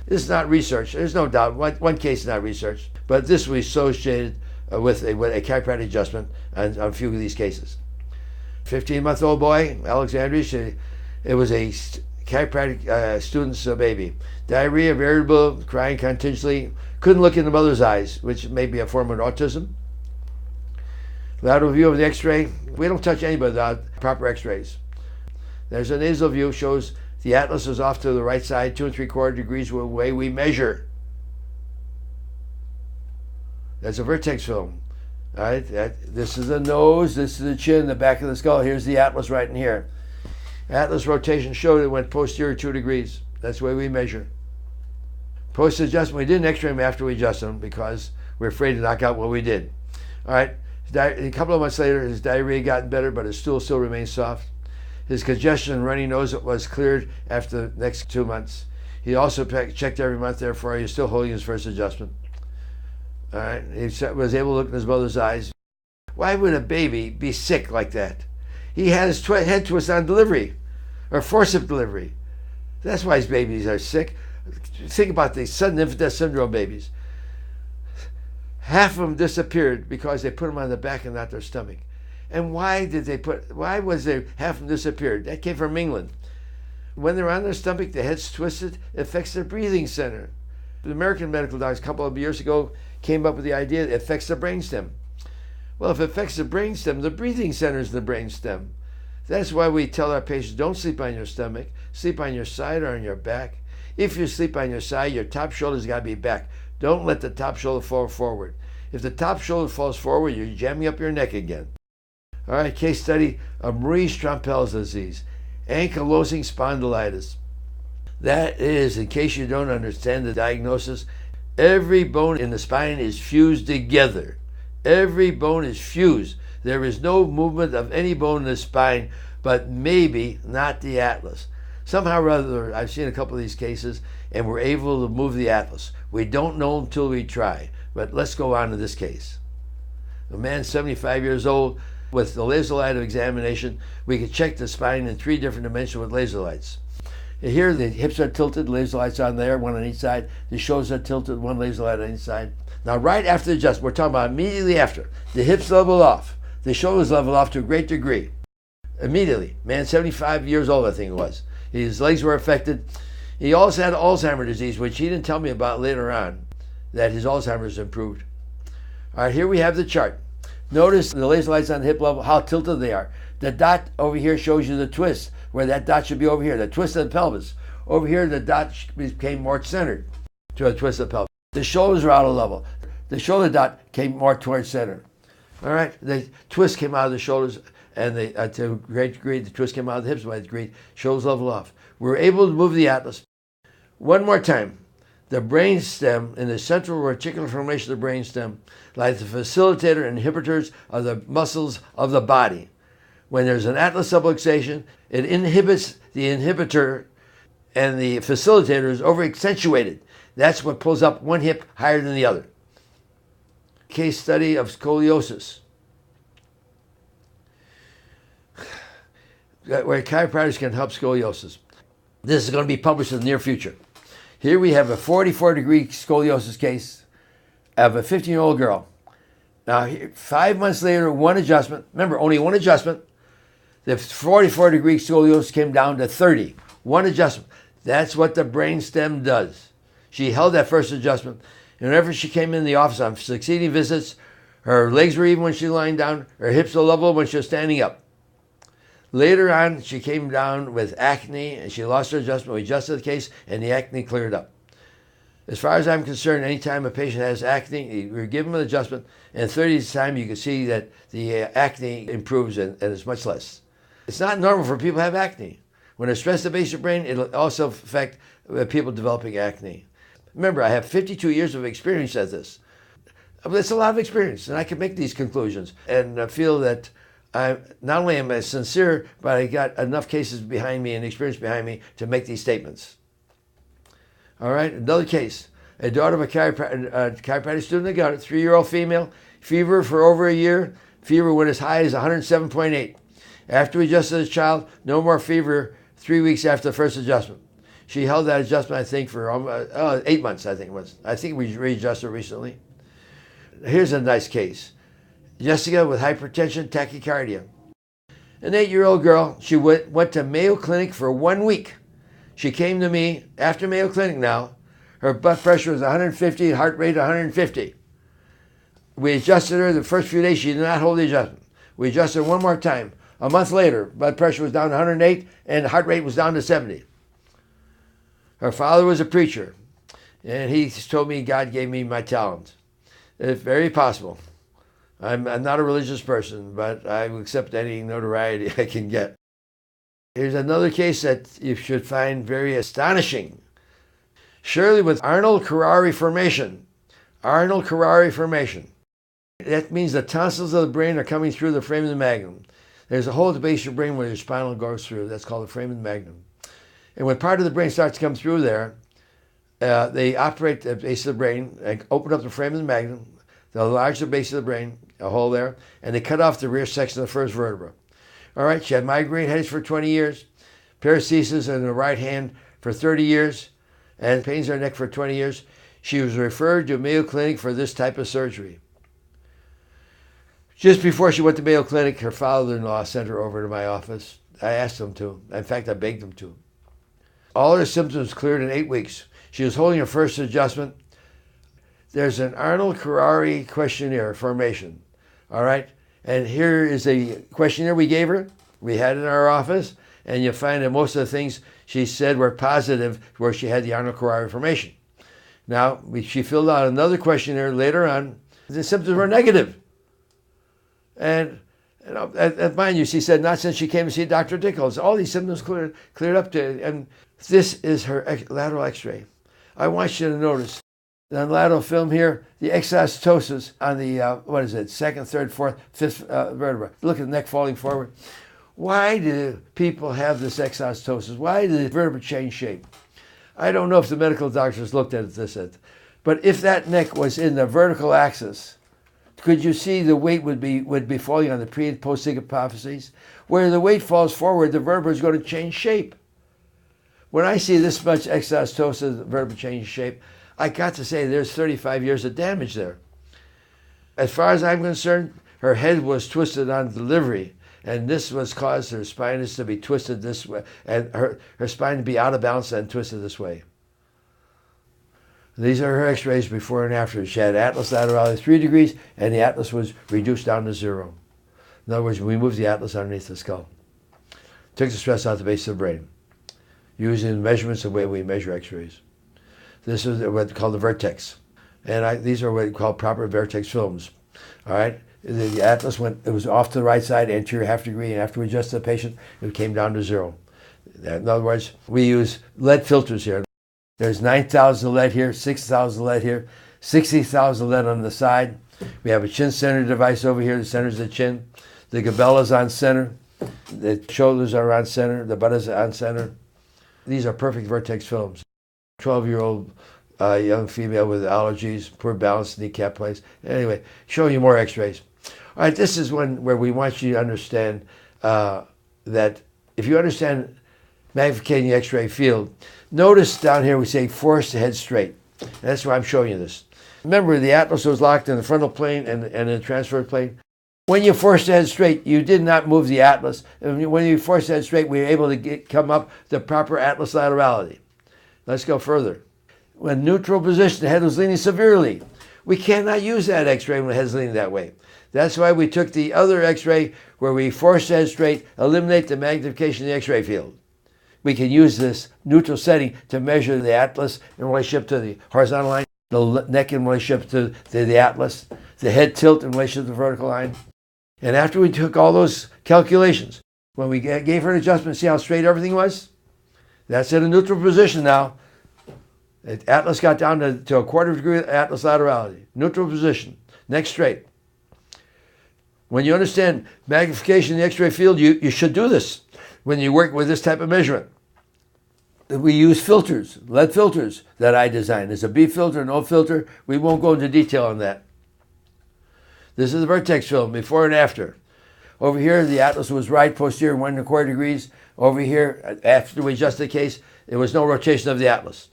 This is not research. There's no doubt. One case is not research, but this was associated with a chiropractic adjustment on a few of these cases. 15-month-old boy, Alexandria, it was a chiropractic student's baby. Diarrhea, variable, crying continuously, couldn't look in the mother's eyes, which may be a form of autism. Lateral view of the x-ray. We don't touch anybody without proper x-rays. There's a nasal view, shows the atlas is off to the right side, 2 3/4 degrees the way we measure. That's a vertex film. All right, this is the nose, this is the chin, the back of the skull. Here's the atlas right in here. Atlas rotation showed it went posterior 2 degrees. That's the way we measure. Post adjustment, we didn't x-ray him after we adjusted him because we're afraid to knock out what we did. All right, a couple of months later, his diarrhea gotten better, but his stool still remains soft. His congestion and runny nose was cleared after the next 2 months. He also checked every month, therefore he was still holding his first adjustment. All right, he was able to look in his mother's eyes. Why would a baby be sick like that? He had his head twist on delivery, or forceps delivery. That's why his babies are sick. Think about the sudden infant death syndrome babies. Half of them disappeared because they put them on the back and not their stomach. And why was there half of them disappeared? That came from England. When they're on their stomach, the head's twisted, it affects their breathing center. The American medical doctors a couple of years ago came up with the idea it affects the brainstem. Well, if it affects the brainstem, the breathing center is the brainstem. That's why we tell our patients, don't sleep on your stomach, sleep on your side or on your back. If you sleep on your side, your top shoulder's got to be back. Don't let the top shoulder fall forward. If the top shoulder falls forward, you're jamming up your neck again. All right, case study of Strumpell Disease, ankylosing spondylitis. That is, in case you don't understand the diagnosis, every bone in the spine is fused together. Every bone is fused. There is no movement of any bone in the spine, but maybe not the atlas. Somehow or other, I've seen a couple of these cases, and we're able to move the atlas. We don't know until we try, but let's go on to this case. A man 75 years old, with the laser light of examination, we could check the spine in 3 different dimensions with laser lights. Here the hips are tilted, laser lights on there, one on each side. The shoulders are tilted, one laser light on each side. Now right after the adjustment, we're talking about immediately after, the hips level off, the shoulders level off to a great degree. Immediately, man 75 years old I think it was. His legs were affected. He also had Alzheimer's disease, which he didn't tell me about later on, that his Alzheimer's improved. All right, here we have the chart. Notice the laser lights on the hip level, how tilted they are. The dot over here shows you the twist, where that dot should be over here, the twist of the pelvis. Over here, the dot became more centered to a twist of the pelvis. The shoulders are out of level. The shoulder dot came more towards center. All right, the twist came out of the shoulders, and to a great degree, the twist came out of the hips by a degree. Shoulders level off. We were able to move the atlas. One more time. The brainstem, in the central reticular formation of the brainstem, lies the facilitator and inhibitors of the muscles of the body. When there's an atlas subluxation, it inhibits the inhibitor, and the facilitator is over-accentuated. That's what pulls up one hip higher than the other. Case study of scoliosis, where chiropractors can help scoliosis. This is going to be published in the near future. Here we have a 44-degree scoliosis case of a 15-year-old girl. Now, 5 months later, one adjustment. Remember, only one adjustment. The 44-degree scoliosis came down to 30. One adjustment. That's what the brainstem does. She held that first adjustment. And whenever she came in the office on succeeding visits, her legs were even when she was lying down, her hips were level when she was standing up. Later on, she came down with acne, and she lost her adjustment. We adjusted the case, and the acne cleared up. As far as I'm concerned, anytime a patient has acne, we give them an adjustment, and in 30 days' time, you can see that the acne improves and is much less. It's not normal for people to have acne. When it's stress the base of the brain, it'll also affect people developing acne. Remember, I have 52 years of experience at this. It's a lot of experience, and I can make these conclusions, and I feel that not only am I sincere, but I got enough cases behind me and experience behind me to make these statements. All right, another case. A daughter of a chiropractic student, got a 3-year-old female, fever for over a year. Fever went as high as 107.8. After we adjusted the child, no more fever 3 weeks after the first adjustment. She held that adjustment, I think, for 8 months, I think it was. I think we readjusted recently. Here's a nice case. Jessica with hypertension, tachycardia. An 8-year-old girl, she went to Mayo Clinic for 1 week. She came to me after Mayo Clinic now. Her blood pressure was 150, heart rate 150. We adjusted her the first few days. She did not hold the adjustment. We adjusted her one more time. A month later, blood pressure was down to 108 and heart rate was down to 70. Her father was a preacher, and he told me God gave me my talent. It's very possible. I'm not a religious person, but I will accept any notoriety I can get. Here's another case that you should find very astonishing. Shirley with Arnold-Chiari formation. Arnold-Chiari formation. That means the tonsils of the brain are coming through the frame of the magnum. There's a hole at the base of your brain where your spinal goes through. That's called the frame of the magnum. And when part of the brain starts to come through there, they operate the base of the brain and open up the frame of the magnum. They enlarge the base of the brain, a hole there, and they cut off the rear section of the first vertebra. All right, she had migraine headaches for 20 years, paresthesis in the right hand for 30 years, and pains in her neck for 20 years. She was referred to Mayo Clinic for this type of surgery. Just before she went to Mayo Clinic, her father-in-law sent her over to my office. I asked him to. In fact, I begged him to. All her symptoms cleared in 8 weeks. She was holding her first adjustment. There's an Arnold-Chiari questionnaire formation, all right? And here is a questionnaire we gave her. We had it in our office, and you'll find that most of the things she said were positive where she had the Arnold-Chiari formation. Now, she filled out another questionnaire later on. The symptoms were negative. And mind you, she said, not since she came to see Dr. Dickholtz. All these symptoms cleared up to, and this is her lateral x-ray. I want you to notice the lateral film here, the exostosis on the, second, third, fourth, fifth vertebra. Look at the neck falling forward. Why do people have this exostosis? Why do the vertebrae change shape? I don't know if the medical doctors looked at this, but if that neck was in the vertical axis, could you see the weight would be falling on the pre and post hypophyses? Where the weight falls forward, the vertebra is going to change shape. When I see this much exostosis, the vertebra change shape, I got to say there's 35 years of damage there. As far as I'm concerned, her head was twisted on delivery, and this was caused her spinous to be twisted this way, and her spine to be out of balance and twisted this way. These are her x-rays before and after. She had atlas laterality 3 degrees, and the atlas was reduced down to 0. In other words, we moved the atlas underneath the skull. Took the stress out the base of the brain, using the measurements the way we measure x-rays. This is what's called the vertex. And these are what we call proper vertex films. All right? The atlas it was off to the right side, anterior half degree, and after we adjusted the patient, it came down to 0. In other words, we use lead filters here. There's 9,000 lead here, 6,000 lead here, 60,000 lead on the side. We have a chin center device over here that centers the chin. The gabella's on center. The shoulders are on center. The butt is on center. These are perfect vertex films. 12-year-old young female with allergies, poor balance, kneecap place. Anyway, showing you more x-rays. All right, this is one where we want you to understand that if you understand magnificating the x-ray field, notice down here we say force the head straight. And that's why I'm showing you this. Remember, the atlas was locked in the frontal plane and in the transverse plane. When you forced the head straight, you did not move the atlas. And when you forced the head straight, we were able to come up the proper atlas laterality. Let's go further. When neutral position, the head was leaning severely. We cannot use that x-ray when the head's leaning that way. That's why we took the other x-ray where we forced the head straight, eliminate the magnification of the x-ray field. We can use this neutral setting to measure the atlas in relationship to the horizontal line, the neck in relationship to the atlas, the head tilt in relationship to the vertical line. And after we took all those calculations, when we gave her an adjustment, see how straight everything was? That's in a neutral position now. The atlas got down to a quarter degree atlas laterality. Neutral position, neck straight. When you understand magnification in the x-ray field, you should do this when you work with this type of measurement. We use filters, lead filters that I designed. There's a B filter, an O filter. We won't go into detail on that. This is the vertex film, before and after. Over here, the atlas was right, posterior 1 1/4 degrees. Over here, after we adjusted the case, there was no rotation of the atlas.